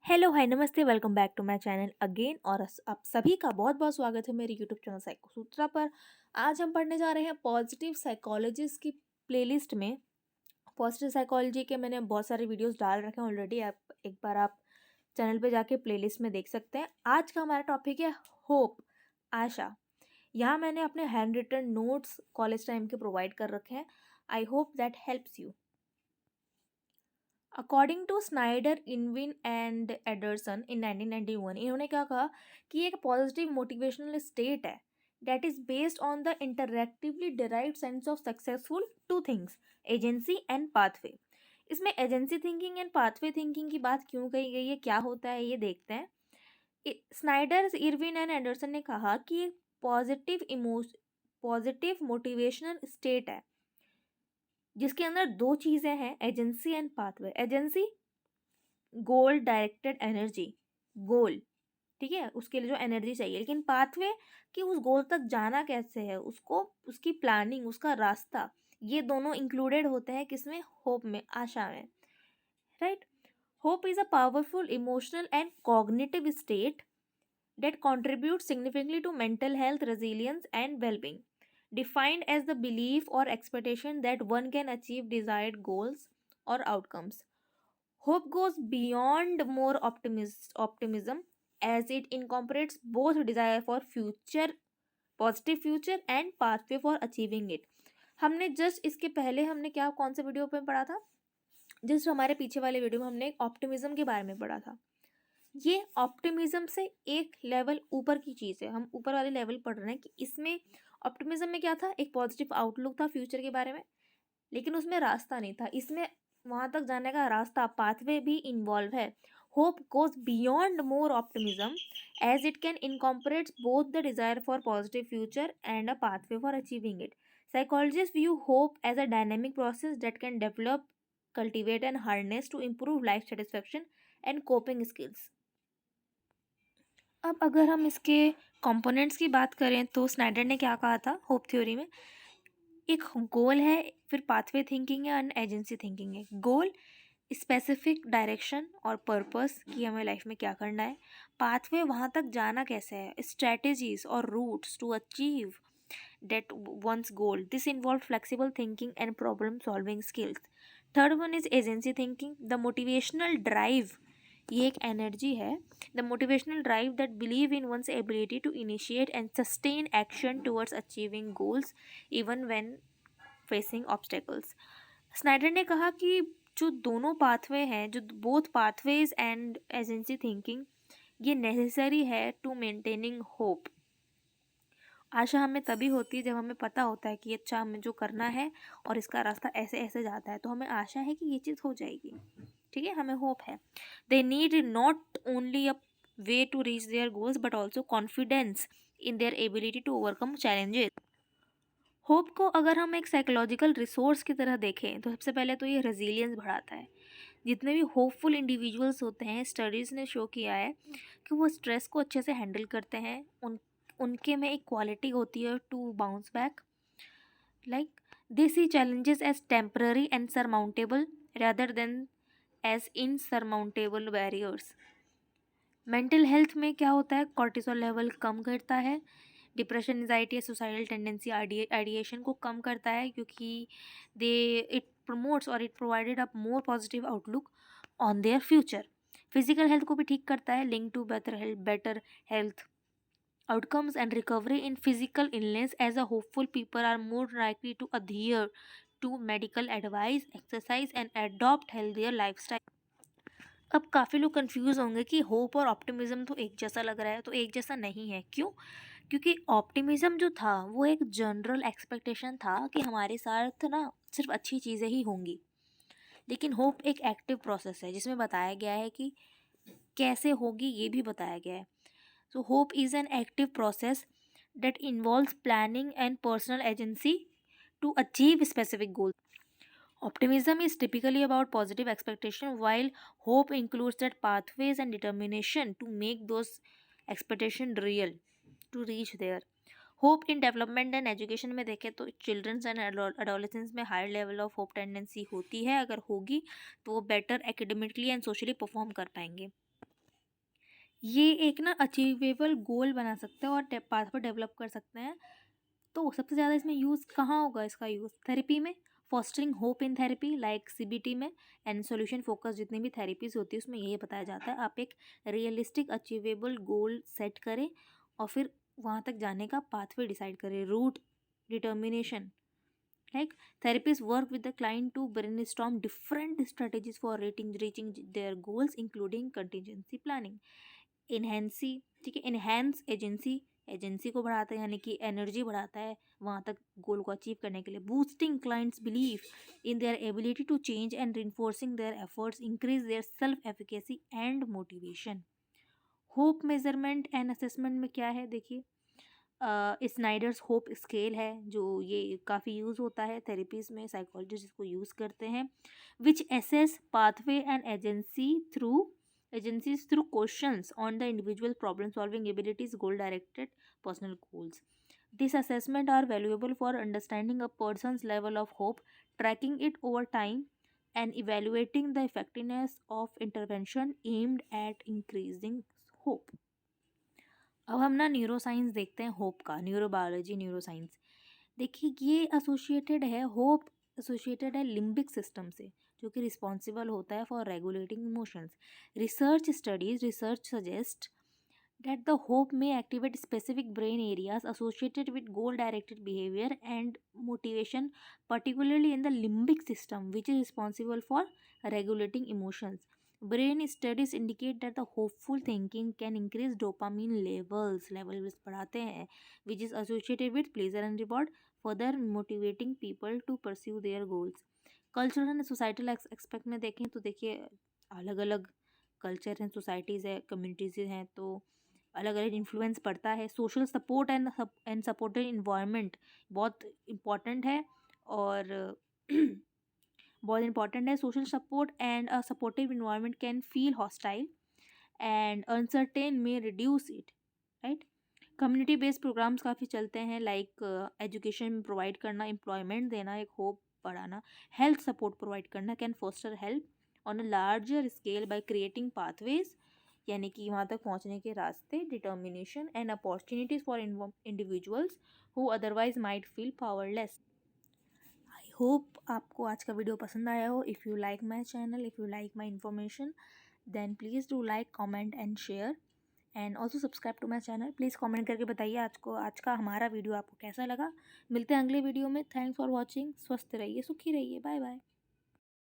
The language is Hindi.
हेलो हाय नमस्ते welcome back to my channel again और आप सभी का बहुत बहुत स्वागत है मेरे यूट्यूब चैनल साइको सूत्रा पर। आज हम पढ़ने जा रहे हैं पॉजिटिव साइकोलॉजिस्ट की प्लेलिस्ट में। पॉजिटिव साइकोलॉजी के मैंने बहुत सारे वीडियोस डाल रखे हैं ऑलरेडी। आप चैनल पे जाके प्लेलिस्ट में देख सकते हैं। आज का हमारा टॉपिक है होप, आशा। यहाँ मैंने अपने hand written notes college time के प्रोवाइड कर रखे हैं। I hope that helps you. According to Snyder, इनविन एंड एडरसन इन 1991, इन्होंने क्या कहा कि ये एक पॉजिटिव मोटिवेशनल स्टेट है that is based on the interactively derived sense of successful two things, agency and pathway. इसमें agency thinking and pathway thinking की बात क्यों कही गई है, क्या होता है, ये देखते हैं। स्नाइडर, इरविन एंड एंडरसन ने कहा कि एक पॉजिटिव मोटिवेशनल स्टेट है जिसके अंदर दो चीजें हैं, agency and pathway. Agency, goal directed energy, goal, ठीक है, उसके लिए जो एनर्जी चाहिए। लेकिन पाथवे कि उस गोल तक जाना कैसे है, उसको उसकी प्लानिंग, उसका रास्ता, ये दोनों इंक्लूडेड होते हैं किसमें, होप में, आशा में, right. Hope is a powerful emotional and cognitive state that contributes significantly to mental health, resilience, and well being. Defined as the belief or expectation that one can achieve desired goals or outcomes. Hope goes beyond more optimism as it incorporates both desire for future, positive future, and pathway for achieving it. हमने जस्ट इसके पहले हमने क्या कौन से वीडियो पे पढ़ा था, जस्ट हमारे पीछे वाले वीडियो में हमने ऑप्टिमिज्म के बारे में पढ़ा था। ये ऑप्टिमिज्म से एक लेवल ऊपर की चीज़ है, हम ऊपर वाले लेवल पढ़ रहे हैं कि इसमें ऑप्टिमिज्म में क्या था, एक पॉजिटिव आउटलुक था फ्यूचर के बारे में, लेकिन उसमें रास्ता नहीं था। इसमें वहाँ तक जाने का रास्ता, पाथवे भी इन्वॉल्व है। Hope goes beyond more optimism as it can incorporate both the desire for positive future and a pathway for achieving it. Psychologists view hope as a dynamic process that can develop, cultivate, and harness to improve life satisfaction and coping skills. अब अगर हम इसके कंपोनेंट्स की बात करें तो स्नाइडर ने क्या कहा था होप थ्योरी में, एक गोल है, फिर पाथवे थिंकिंग है और एजेंसी थिंकिंग है। गोल, स्पेसिफिक डायरेक्शन और पर्पस कि हमें लाइफ में क्या करना है। पाथवे, वहाँ तक जाना कैसे है, स्ट्रेटेजीज और routes to achieve that one's goal. This involved flexible thinking and problem solving skills. Third one is agency thinking, the motivational drive, ये एक एनर्जी है, the motivational drive that believe in one's ability to initiate and sustain action towards achieving goals even when facing obstacles. Snyder ने कहा कि जो दोनों पाथवे हैं, जो both pathways and agency thinking, ये नेसेसरी है टू मेंटेनिंग होप। आशा हमें तभी होती है जब हमें पता होता है कि अच्छा हमें जो करना है और इसका रास्ता ऐसे ऐसे जाता है, तो हमें आशा है कि ये चीज़ हो जाएगी, ठीक है, हमें होप है। They need not only a way to reach their goals but also confidence in their ability to overcome challenges. Hope को अगर हम एक साइकोलॉजिकल रिसोर्स की तरह देखें तो सबसे पहले तो ये रेजिलियंस बढ़ाता है। जितने भी होपफुल इंडिविजुअल्स होते हैं, स्टडीज़ ने शो किया है कि वो स्ट्रेस को अच्छे से हैंडल करते हैं। उनके में एक क्वालिटी होती है to bounce back, like they see challenges as temporary and surmountable rather than as insurmountable barriers. Mental health में क्या होता है, कॉर्टिसोल लेवल कम करता है, depression, anxiety, suicidal tendency, ideation को कम करता है, क्योंकि दे इट प्रमोट्स और it provided a more positive outlook on their future. Physical health को भी ठीक करता है, link to better health outcomes and recovery in physical illness, as a hopeful people are more likely to adhere to medical advice, exercise and adopt healthier lifestyle. अब काफ़ी लोग कंफ्यूज होंगे कि होप और ऑप्टिमिज्म तो एक जैसा लग रहा है, तो एक जैसा नहीं है। क्यों? क्योंकि ऑप्टिमिज्म जो था वो एक जनरल एक्सपेक्टेशन था कि हमारे साथ ना सिर्फ अच्छी चीज़ें ही होंगी, लेकिन होप एक एक्टिव प्रोसेस है जिसमें बताया गया है कि कैसे होगी, ये भी बताया गया है। So hope is an active process that involves planning and personal agency to achieve specific goals. Optimism is typically about positive expectation, while hope includes that pathways and determination to make those expectations real, to reach there. Hope in development and education में देखें तो चिल्ड्रंस एंड एडोलेसेंस में higher level of hope tendency होती है, अगर होगी तो वो better academically and socially perform कर पाएंगे। ये एक ना अचीवेबल गोल बना सकते हैं और पाथवे डेवलप कर सकते हैं। तो सबसे ज़्यादा इसमें यूज़ कहाँ होगा इसका यूज़? थेरेपी में, फॉस्टरिंग होप इन थेरेपी लाइक सीबीटी में एंड सॉल्यूशन फोकस जितनी भी थेरेपीज़ होती है उसमें यही बताया जाता है आप एक रियलिस्टिक अचीवेबल गोल सेट करें और फिर वहाँ तक जाने का पाथवे डिसाइड करें। Route determination like therapists work with the client to brainstorm different strategies for reaching their goals including contingency planning। इन्हेंसी, ठीक है, इन्हेंस एजेंसी, एजेंसी को बढ़ाता है यानी कि एनर्जी बढ़ाता है वहाँ तक गोल को अचीव करने के लिए। Boosting clients believe in their ability to change and reinforcing their efforts increase their self efficacy and motivation. Hope measurement and assessment में क्या है देखिए, स्नाइडर्स होप स्केल है जो ये काफ़ी यूज़ होता है थेरेपीज़ में, साइकोलॉजिस्ट इसको यूज़ करते हैं। Which assess pathway and agencies through questions on the individual problem solving abilities goal directed personal goals. This assessment are valuable for understanding a person's level of hope, tracking it over time and evaluating the effectiveness of intervention aimed at increasing hope। अब हम ना न्यूरो साइंस देखते हैं होप का, न्यूरोबायोलॉजी न्यूरो साइंस। देखिए ये एसोसिएटेड है, होप एसोसिएटेड है लिम्बिक सिस्टम से जो कि रिस्पॉन्सिबल होता है for regulating emotions. Research suggest that the hope may activate specific brain areas associated with goal directed behavior and motivation, particularly in the limbic system which is responsible for regulating emotions। Brain studies indicate that the hopeful thinking can increase dopamine levels बढ़ाते हैं which is associated with pleasure and reward, further motivating people to pursue their goals। Cultural and societal expect में देखें तो देखिए अलग अलग कल्चर हैं, सोसाइटीज़ है, कम्युनिटीज़ हैं, तो अलग अलग इन्फ्लुएंस पड़ता है। Social support and supported environment बहुत इम्पॉर्टेंट है और बहुत इम्पॉर्टेंट है। Social support and a supportive environment can feel hostile and uncertain में reduce it, right. Community based programs काफ़ी चलते हैं लाइक एजुकेशन प्रोवाइड करना, एम्प्लॉयमेंट देना, एक होप बढ़ाना, हेल्थ सपोर्ट प्रोवाइड करना can foster help on a larger scale by creating pathways यानी कि वहाँ तक पहुँचने के रास्ते, determination and opportunities for individuals who otherwise might feel powerless. I hope आपको आज का वीडियो पसंद आया हो। If you like my channel, if you like my information, then please do like, comment and share and also subscribe to my channel. Please comment करके बताइए आज का हमारा वीडियो आपको कैसा लगा। मिलते हैं अगले वीडियो में। Thanks for watching. स्वस्थ रहिए, सुखी रहिए। Bye bye.